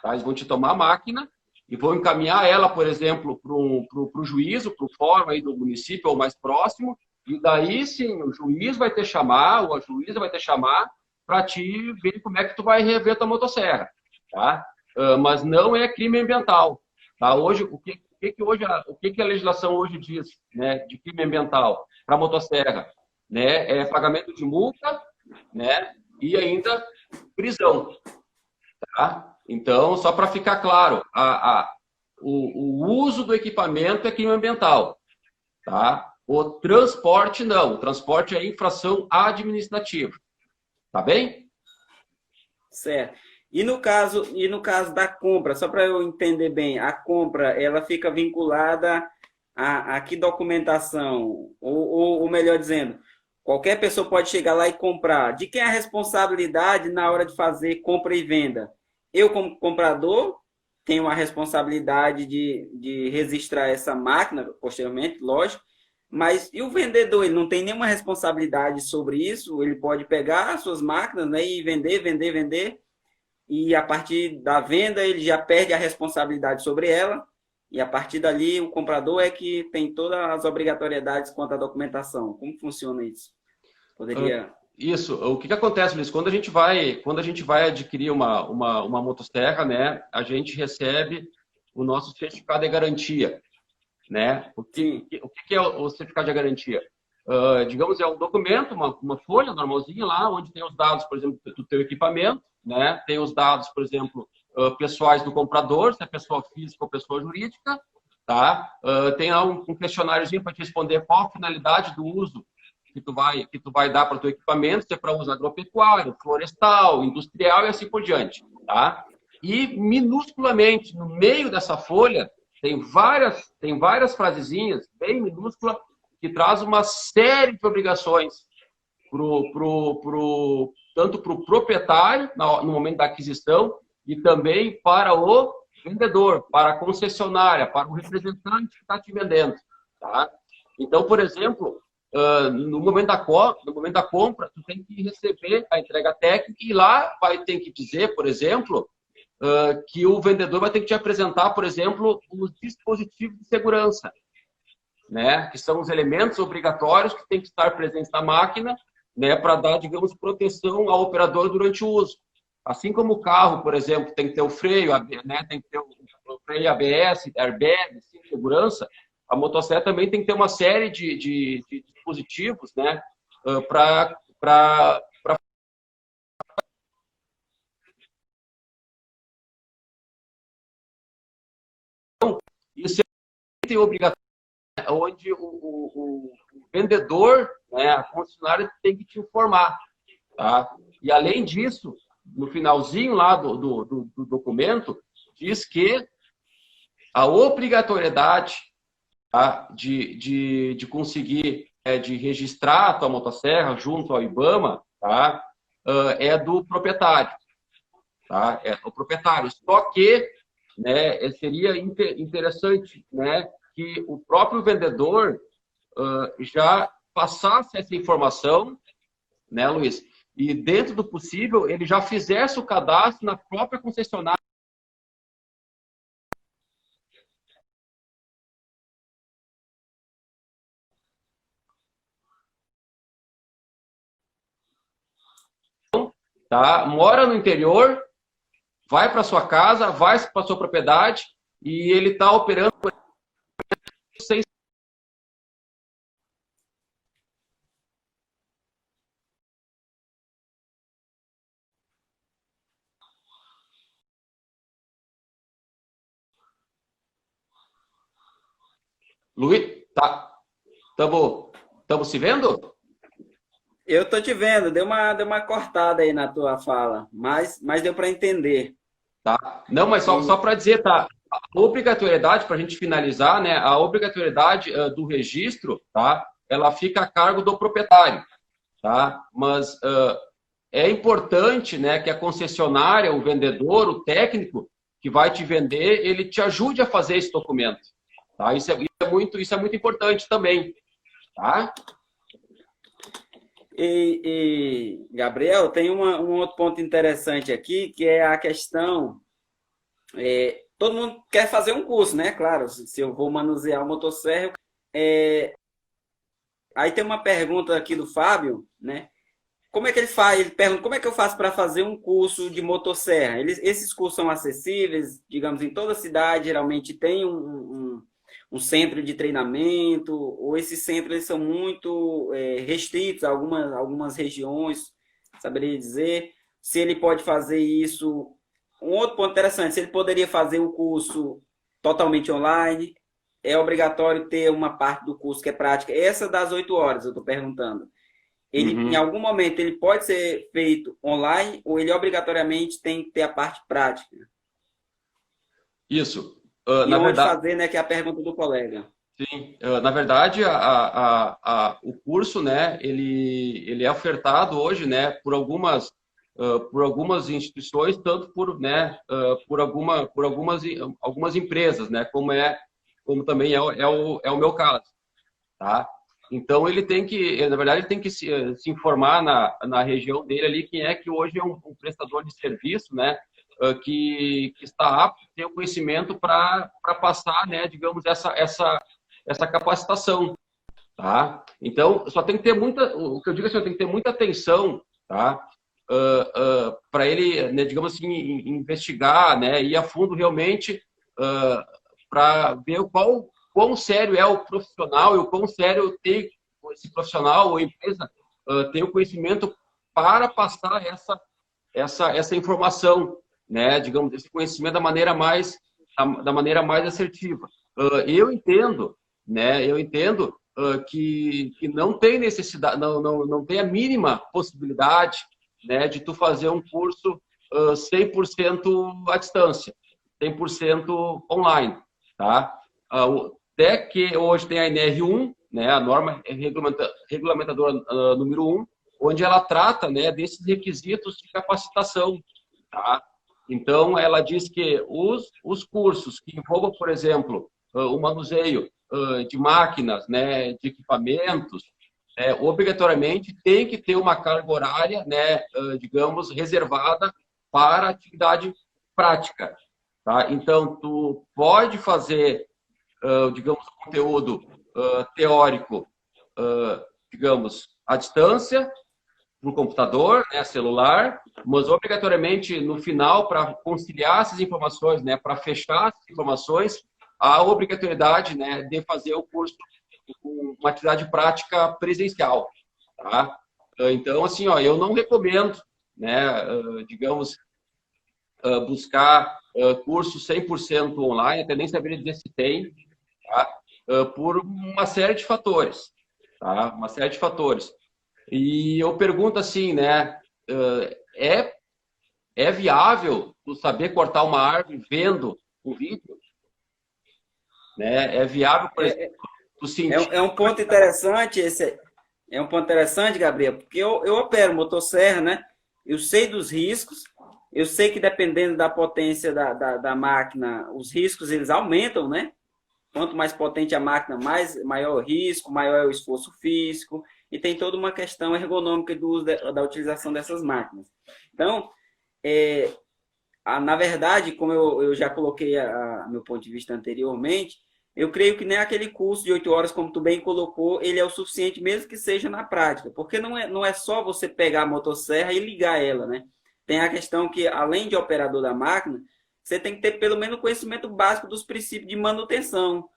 tá? Eles vão te tomar a máquina e vão encaminhar ela, por exemplo, para o juízo, para o fórum aí do município ou mais próximo, e daí sim o juiz vai te chamar, ou a juíza vai te chamar para te ver como é que tu vai rever tua motosserra, tá? Mas não é crime ambiental, tá? Hoje, o que a legislação hoje diz, né, de crime ambiental para motosserra, né? É pagamento de multa, né? E ainda prisão, tá? Então, só para ficar claro, o uso do equipamento é crime ambiental, tá? O transporte não. O transporte é infração administrativa. Tá bem? Certo. E no caso da compra, só para eu entender bem, a compra ela fica vinculada a que documentação? Ou melhor dizendo, qualquer pessoa pode chegar lá e comprar. De quem é a responsabilidade na hora de fazer compra e venda? Eu, como comprador, tenho a responsabilidade de registrar essa máquina posteriormente, lógico, mas e o vendedor? Ele não tem nenhuma responsabilidade sobre isso? Ele pode pegar as suas máquinas, né, e vender, e a partir da venda ele já perde a responsabilidade sobre ela, e a partir dali o comprador é que tem todas as obrigatoriedades quanto à documentação. Como funciona isso? Poderia... Isso. O que acontece, Luiz? Quando a gente vai adquirir uma motosserra, né, a gente recebe o nosso certificado de garantia, né? O que é o certificado de garantia? Digamos, é um documento, uma folha normalzinha lá, onde tem os dados, por exemplo, do teu equipamento, né? Tem os dados, por exemplo, pessoais do comprador, se é pessoa física ou pessoa jurídica, tá? Tem lá um questionáriozinho para te responder qual a finalidade do uso que tu vai dar para o teu equipamento, se é para uso agropecuário, florestal, industrial e assim por diante, tá? E minusculamente no meio dessa folha tem várias frasezinhas bem minúsculas que traz uma série de obrigações tanto para o proprietário no momento da aquisição e também para o vendedor, para a concessionária, para o representante que está te vendendo, tá? Então, por exemplo, no momento da compra, tu tem que receber a entrega técnica e lá vai ter que dizer, por exemplo, que o vendedor vai ter que te apresentar, por exemplo, os dispositivos de segurança, né? Que são os elementos obrigatórios que tem que estar presentes na máquina, né? Para dar, digamos, proteção ao operador durante o uso. Assim como o carro, por exemplo, tem que ter o freio, né? Tem que ter o freio ABS, airbag, segurança. A motosserra também tem que ter uma série de dispositivos, né? Para isso tem obrigação, onde o vendedor, né, a concessionária tem que te informar, tá? E além disso, no finalzinho lá do documento, diz que a obrigatoriedade, tá, de conseguir, de registrar a tua motosserra junto ao IBAMA, tá, é do proprietário, tá? É o proprietário. Só que, né, seria interessante, né, que o próprio vendedor já passasse essa informação, né, Luiz? E dentro do possível, ele já fizesse o cadastro na própria concessionária. Tá? Mora no interior, vai para sua casa, vai para sua propriedade e ele está operando sem. Luiz, tá? Estamos se vendo? Eu tô te vendo, deu uma cortada aí na tua fala, mas deu para entender. Tá? Não, mas só para dizer, tá? A obrigatoriedade, para a gente finalizar, né? A obrigatoriedade do registro, tá? Ela fica a cargo do proprietário, tá? Mas é importante, né, que a concessionária, o vendedor, o técnico que vai te vender, ele te ajude a fazer esse documento, tá? Isso é muito importante também, tá? Gabriel, tem um outro ponto interessante aqui, que é a questão. Todo mundo quer fazer um curso, né? Claro, se eu vou manusear o motosserra. Aí tem uma pergunta aqui do Fábio, né? Como é que ele faz? Ele pergunta como é que eu faço para fazer um curso de motosserra? Esses cursos são acessíveis, digamos, em toda cidade, geralmente tem um centro de treinamento, ou esses centros eles são muito restritos a algumas regiões, saberia dizer se ele pode fazer isso. Um outro ponto interessante, se ele poderia fazer o curso totalmente online? É obrigatório ter uma parte do curso que é prática? Essa das 8 horas, eu estou perguntando. Ele, em Uhum. algum momento, ele pode ser feito online ou ele obrigatoriamente tem que ter a parte prática? Isso. E Na onde verdade, fazer, né, que é a pergunta do colega. sim. Na verdade, o curso, né, ele é ofertado hoje, né, por algumas instituições, tanto por, né, algumas empresas, né, como também é o meu caso, tá? Então, na verdade, ele tem que se informar na região dele ali quem é que hoje é um prestador de serviço, né, que está apto, tem o conhecimento para passar, né, digamos, essa capacitação, tá? Então, só tem que ter o que eu digo assim, tem que ter muita atenção, tá? Para ele, né, digamos assim, investigar, né, ir a fundo realmente para ver quão sério é o profissional e o quão sério tem esse profissional ou empresa tem o conhecimento para passar essa informação, né, digamos, esse conhecimento da maneira mais assertiva. Eu entendo, né, que não tem necessidade, não tem a mínima possibilidade, né, de tu fazer um curso 100% à distância, 100% online, tá? Até que hoje tem a NR1, né, a norma regulamentadora número 1, onde ela trata, né, desses requisitos de capacitação, tá? Então, ela diz que os cursos que envolvam, por exemplo, o manuseio de máquinas, né, de equipamentos, obrigatoriamente tem que ter uma carga horária, né, digamos, reservada para atividade prática, tá? Então, tu pode fazer, digamos, conteúdo teórico, digamos, à distância, por computador, né, celular, mas obrigatoriamente no final, para conciliar essas informações, né, para fechar essas informações, há a obrigatoriedade, né, de fazer o curso com uma atividade prática presencial, tá? Então, assim, ó, eu não recomendo, né, digamos, buscar curso 100% online, até nem saber dizer se tem, tá? Por uma série de fatores, tá? Uma série de fatores. E eu pergunto assim, né? É, é viável tu saber cortar uma árvore vendo um vídeo? Né? É viável, por exemplo, É, tu sentir. é um ponto interessante esse. É um ponto interessante, Gabriel, porque eu opero motosserra, né? Eu sei dos riscos, eu sei que dependendo da potência da máquina, os riscos eles aumentam, né? Quanto mais potente a máquina, maior o risco, maior é o esforço físico, e tem toda uma questão ergonômica do uso da utilização dessas máquinas. Então, na verdade, como eu já coloquei meu ponto de vista anteriormente, eu creio que nem aquele curso de 8 horas, como tu bem colocou, ele é o suficiente, mesmo que seja na prática. Porque não é só você pegar a motosserra e ligar ela, né? Tem a questão que, além de operador da máquina, você tem que ter pelo menos conhecimento básico dos princípios de manutenção.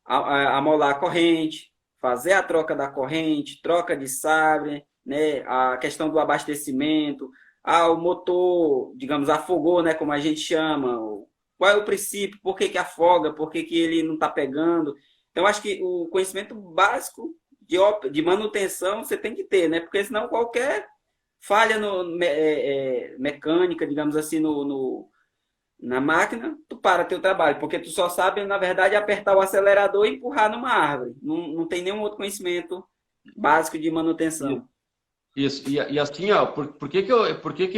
Amolar a corrente, fazer a troca da corrente, troca de sabre, né? A questão do abastecimento, o motor, digamos, afogou, né? Como a gente chama. Qual é o princípio? Por que afoga? Por que ele não está pegando? Então, acho que o conhecimento básico de manutenção você tem que ter, né? Porque senão qualquer falha mecânica, digamos assim, na máquina, tu para teu trabalho, porque tu só sabe, na verdade, apertar o acelerador e empurrar numa árvore. Não tem nenhum outro conhecimento básico de manutenção. Isso, e assim, ó, por que que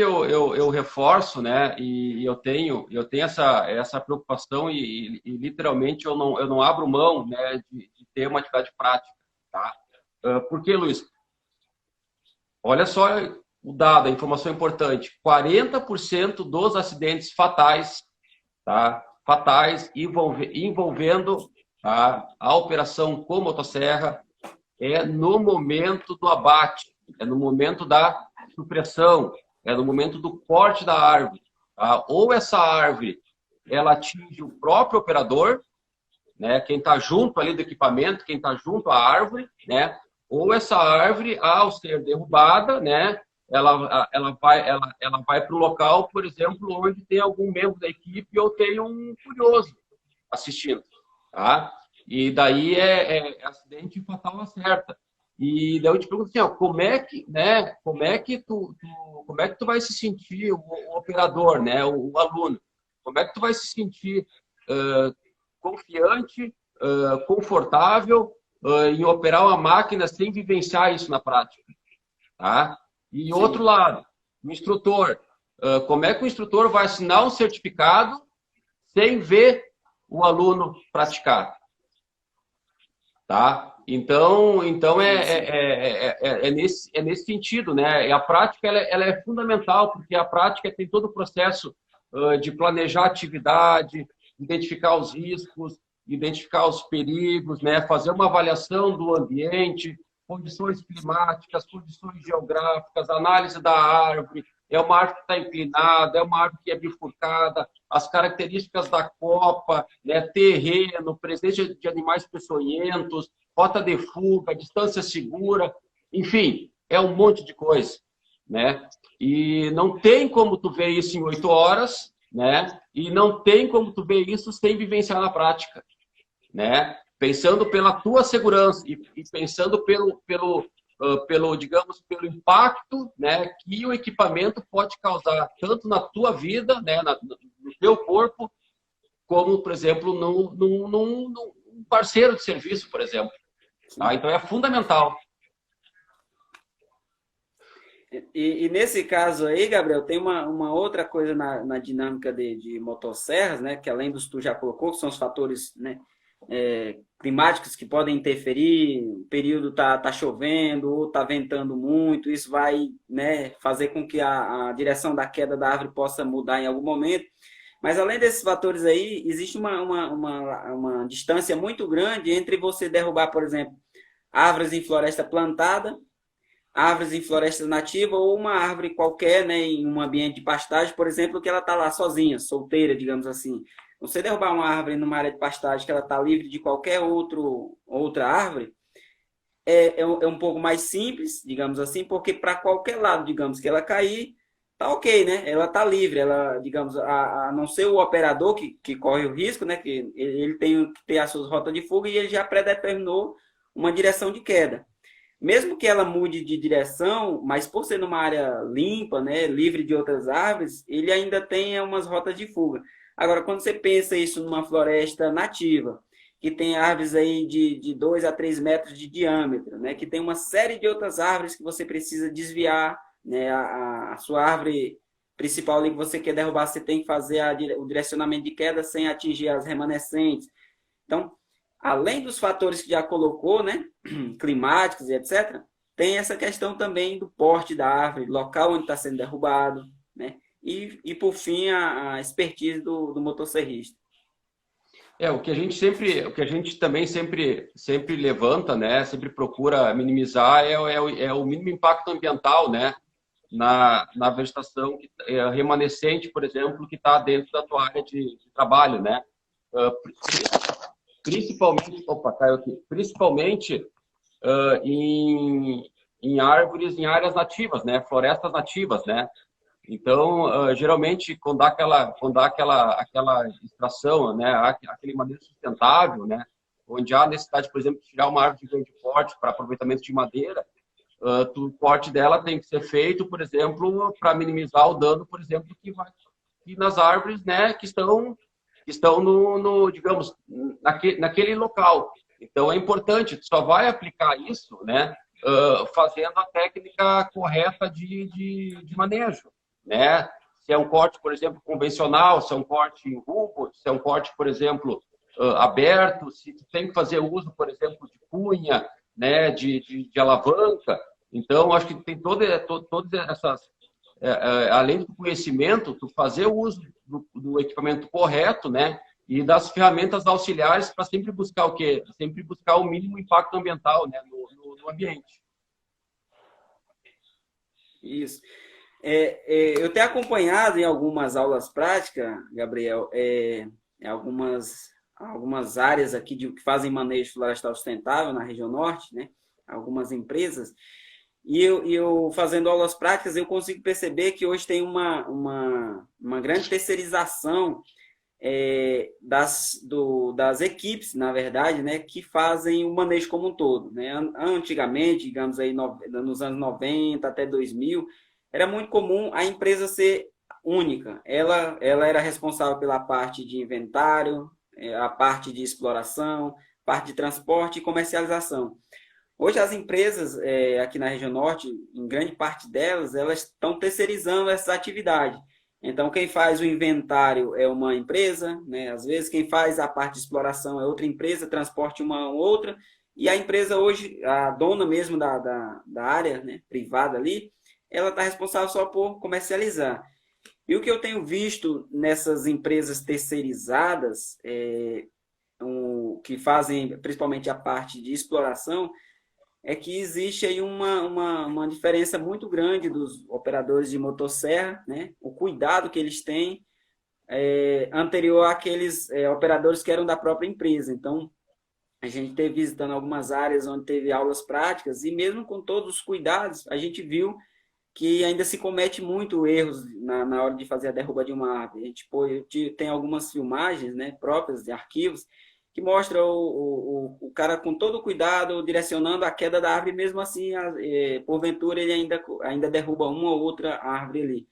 eu reforço, né? E eu tenho essa preocupação e literalmente eu não abro mão, né, de ter uma atividade prática, tá? Por que, Luiz? Olha só o dado, a informação importante: 40% dos acidentes fatais, tá? Fatais envolvendo, tá, a operação com motosserra é no momento do abate, é no momento da supressão, é no momento do corte da árvore, tá? Ou essa árvore ela atinge o próprio operador, né? Quem está junto ali do equipamento, quem está junto à árvore, né? Ou essa árvore, ao ser derrubada, né? Ela vai para o local, por exemplo, onde tem algum membro da equipe ou tem um curioso, assistindo, tá? E daí é acidente fatal na certa. E daí eu te pergunto assim, ó, como é que, né, como é que tu vai se sentir o operador, né, o aluno? Como é que tu vai se sentir confiante, confortável em operar uma máquina sem vivenciar isso na prática, tá? E outro Sim. lado, o instrutor, como é que o instrutor vai assinar um certificado sem ver o aluno praticar, tá? Então Sim, sim. é nesse sentido, né? E a prática ela é fundamental, porque a prática tem todo o processo de planejar a atividade, identificar os riscos, identificar os perigos, né? Fazer uma avaliação do ambiente, condições climáticas, condições geográficas, análise da árvore, é uma árvore que está inclinada, é uma árvore que é bifurcada, as características da copa, né, terreno, presença de animais peçonhentos, rota de fuga, distância segura, enfim, é um monte de coisa, né? E não tem como tu ver isso em 8 horas, né? E não tem como tu ver isso sem vivenciar na prática, né? Pensando pela tua segurança e pensando digamos, pelo impacto, né, que o equipamento pode causar tanto na tua vida, né, no teu corpo, como, por exemplo, num parceiro de serviço, por exemplo. Tá? Então é fundamental. E nesse caso aí, Gabriel, tem uma outra coisa na dinâmica de motosserras, né? Que além dos que tu já colocou, que são os fatores, né, climáticos que podem interferir, o período tá chovendo ou tá ventando muito, isso vai, né, fazer com que a direção da queda da árvore possa mudar em algum momento. Mas além desses fatores aí, existe uma distância muito grande entre você derrubar, por exemplo, árvores em floresta plantada, árvores em floresta nativa ou uma árvore qualquer, né, em um ambiente de pastagem, por exemplo, que ela está lá sozinha, solteira, digamos assim. Você derrubar uma árvore numa área de pastagem que ela está livre de qualquer outra árvore, é um pouco mais simples, digamos assim, porque para qualquer lado, digamos, que ela cair, tá ok, né? Ela tá livre, ela, digamos, a não ser o operador que corre o risco, né? Que ele tem que ter as suas rotas de fuga e ele já predeterminou uma direção de queda. Mesmo que ela mude de direção, mas por ser numa área limpa, né, livre de outras árvores, ele ainda tem umas rotas de fuga. Agora, quando você pensa isso numa floresta nativa, que tem árvores aí de 2 a 3 metros de diâmetro, né, que tem uma série de outras árvores que você precisa desviar, né, a sua árvore principal ali que você quer derrubar, você tem que fazer o direcionamento de queda sem atingir as remanescentes. Então, além dos fatores que já colocou, né, climáticos e etc., tem essa questão também do porte da árvore, local onde está sendo derrubado, né, e por fim, a expertise do motosserrista. O que a gente também sempre levanta, né, sempre procura minimizar é o mínimo impacto ambiental, né, na vegetação remanescente, por exemplo, que está dentro da tua área de trabalho, né? Principalmente, opa, caiu aqui, principalmente em árvores, em áreas nativas, né? Florestas nativas, né? Então, geralmente, quando dá aquela extração, né? Aquele manejo sustentável, né? Onde há necessidade, por exemplo, de tirar uma árvore de grande porte para aproveitamento de madeira, o corte dela tem que ser feito, por exemplo, para minimizar o dano, por exemplo, que nas árvores, né? Que estão digamos, naquele local. Então, é importante, tu só vai aplicar isso, né, fazendo a técnica correta de manejo, né? Se é um corte, por exemplo, convencional, se é um corte em rumo, se é um corte, por exemplo, aberto, se tu tem que fazer uso, por exemplo, de cunha, né, de alavanca. Então, acho que tem todas essas além do conhecimento, tu fazer o uso do equipamento correto, né? E das ferramentas auxiliares para sempre buscar o quê? Sempre buscar o mínimo impacto ambiental, né? No ambiente. Isso. Eu tenho acompanhado em algumas aulas práticas, Gabriel, algumas áreas aqui que fazem manejo florestal sustentável na região norte, né? Algumas empresas. E eu fazendo aulas práticas, eu consigo perceber que hoje tem uma grande terceirização das equipes, na verdade, né, que fazem o manejo como um todo, né? Antigamente, digamos aí, nos anos 90 até 2000, era muito comum a empresa ser única. Ela era responsável pela parte de inventário, a parte de exploração, parte de transporte e comercialização. Hoje as empresas aqui na região norte, em grande parte delas, elas estão terceirizando essa atividade. Então, quem faz o inventário é uma empresa, né? Às vezes quem faz a parte de exploração é outra empresa, transporte uma outra, e a empresa hoje, a dona mesmo da área, né, privada ali, ela está responsável só por comercializar. E o que eu tenho visto nessas empresas terceirizadas, que fazem principalmente a parte de exploração, é que existe aí uma diferença muito grande dos operadores de motosserra, né? O cuidado que eles têm anterior àqueles operadores que eram da própria empresa. Então, a gente teve visitando algumas áreas onde teve aulas práticas e mesmo com todos os cuidados, a gente viu que ainda se comete muito erros na hora de fazer a derruba de uma árvore. A gente tem algumas filmagens, né, próprias de arquivos que mostra o cara com todo o cuidado direcionando a queda da árvore, mesmo assim, porventura ele ainda derruba uma ou outra árvore ali.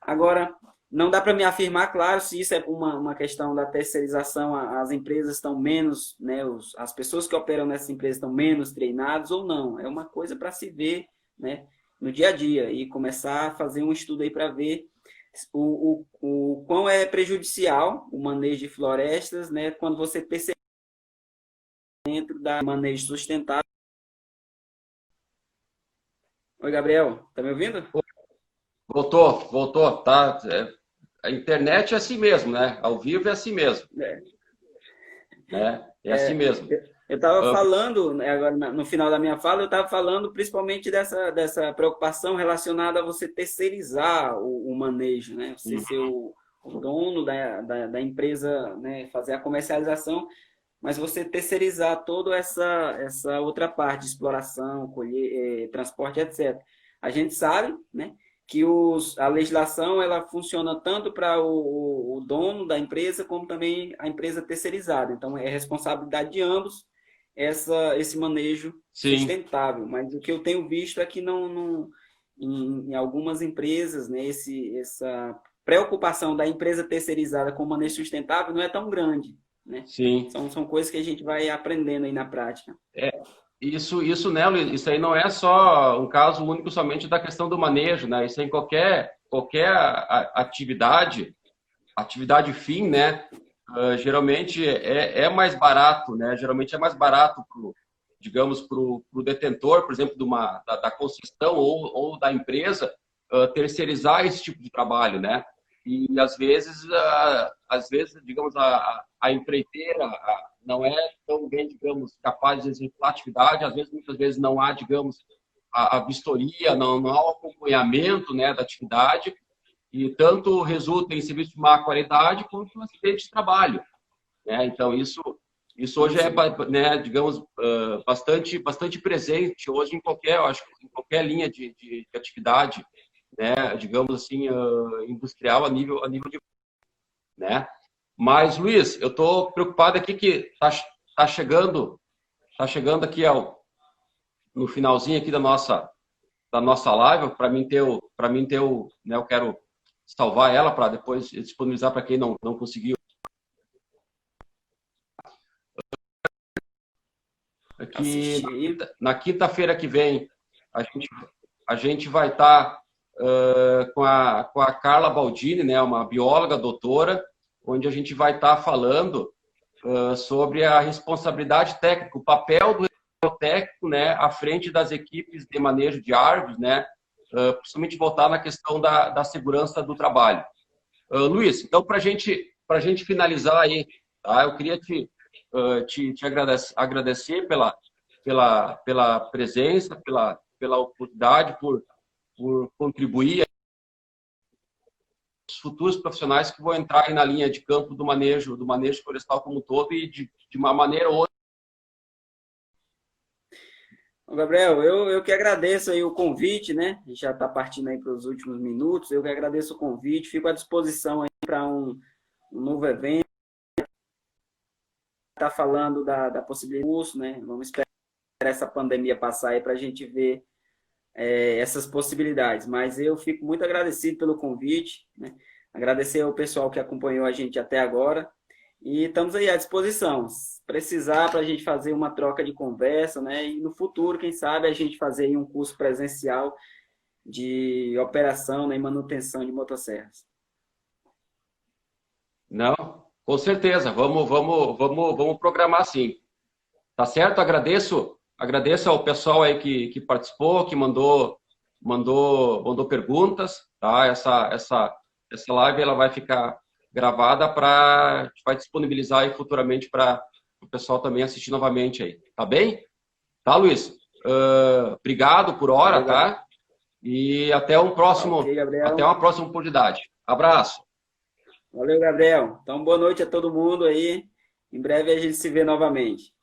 Agora, não dá para me afirmar, claro, se isso é uma questão da terceirização, as empresas estão menos, né, as pessoas que operam nessas empresas estão menos treinadas ou não. É uma coisa para se ver, né, no dia a dia e começar a fazer um estudo aí para ver o quão é prejudicial o manejo de florestas, né, quando você percebe dentro da manejo sustentável. Oi, Gabriel, tá me ouvindo? Voltou, tá? A internet é assim mesmo, né? Ao vivo é assim mesmo, né? É assim mesmo. Eu estava falando, né, agora no final da minha fala, eu estava falando principalmente dessa preocupação relacionada a você terceirizar o manejo, né? Você ser o dono da empresa, né? Fazer a comercialização, mas você terceirizar toda essa outra parte de exploração, colher, transporte, etc. A gente sabe, né, que a legislação ela funciona tanto para o dono da empresa como também a empresa terceirizada. Então, é responsabilidade de ambos esse manejo Sim. sustentável. Mas o que eu tenho visto é que em algumas empresas, né, essa preocupação da empresa terceirizada com o manejo sustentável não é tão grande. Né? Sim. São coisas que a gente vai aprendendo aí na prática. Isso, né, Luiz? Isso aí não é só um caso único somente da questão do manejo, né? Isso aí em qualquer atividade fim, né? Geralmente é mais barato, né? Geralmente é mais barato digamos, para o detentor, por exemplo, da concessão ou da empresa, terceirizar esse tipo de trabalho, né? E às vezes, digamos, a empreiteira não é tão bem, digamos, capaz de executar a atividade, muitas vezes não há, digamos, a vistoria, não há o acompanhamento, né, da atividade, e tanto resulta em serviço de má qualidade quanto um acidente de trabalho, né? Então, isso hoje é, né, digamos, bastante presente hoje eu acho que em qualquer linha de atividade, né, digamos assim, industrial a nível de, né? Mas, Luiz, eu estou preocupado aqui que tá chegando aqui no finalzinho aqui da nossa live, para mim ter o, né, eu quero salvar ela para depois disponibilizar para quem não conseguiu. Aqui na quinta-feira que vem a gente vai estar com a Carla Baldini, né, uma bióloga doutora, onde a gente vai estar falando sobre a responsabilidade técnica, o papel do técnico, né, à frente das equipes de manejo de árvores, né, principalmente voltar na questão da segurança do trabalho. Luiz, então para a gente finalizar aí, tá? Eu queria te agradecer pela presença, pela oportunidade, por contribuir os futuros profissionais que vão entrar aí na linha de campo do manejo florestal como um todo e de uma maneira ou outra. Gabriel, eu que agradeço aí o convite, né? A gente já está partindo aí para os últimos minutos. Eu que agradeço o convite, fico à disposição aí para um novo evento. estar falando da possibilidade do curso, né? Vamos esperar essa pandemia passar aí para a gente ver essas possibilidades. Mas eu fico muito agradecido pelo convite, né? Agradecer ao pessoal que acompanhou a gente até agora. E estamos aí à disposição. Se precisar para a gente fazer uma troca de conversa, né? E no futuro, quem sabe, a gente fazer aí um curso presencial de operação, né, e manutenção de motosserras. Não, com certeza. Vamos programar sim. Tá certo? Agradeço ao pessoal aí que participou, que mandou perguntas, tá? Essa live ela vai ficar gravada a gente vai disponibilizar aí futuramente para o pessoal também assistir novamente aí. Tá bem? Tá, Luiz? Obrigado por hora, tá? E até uma próxima oportunidade. Abraço. Valeu, Gabriel. Então, boa noite a todo mundo aí. Em breve a gente se vê novamente.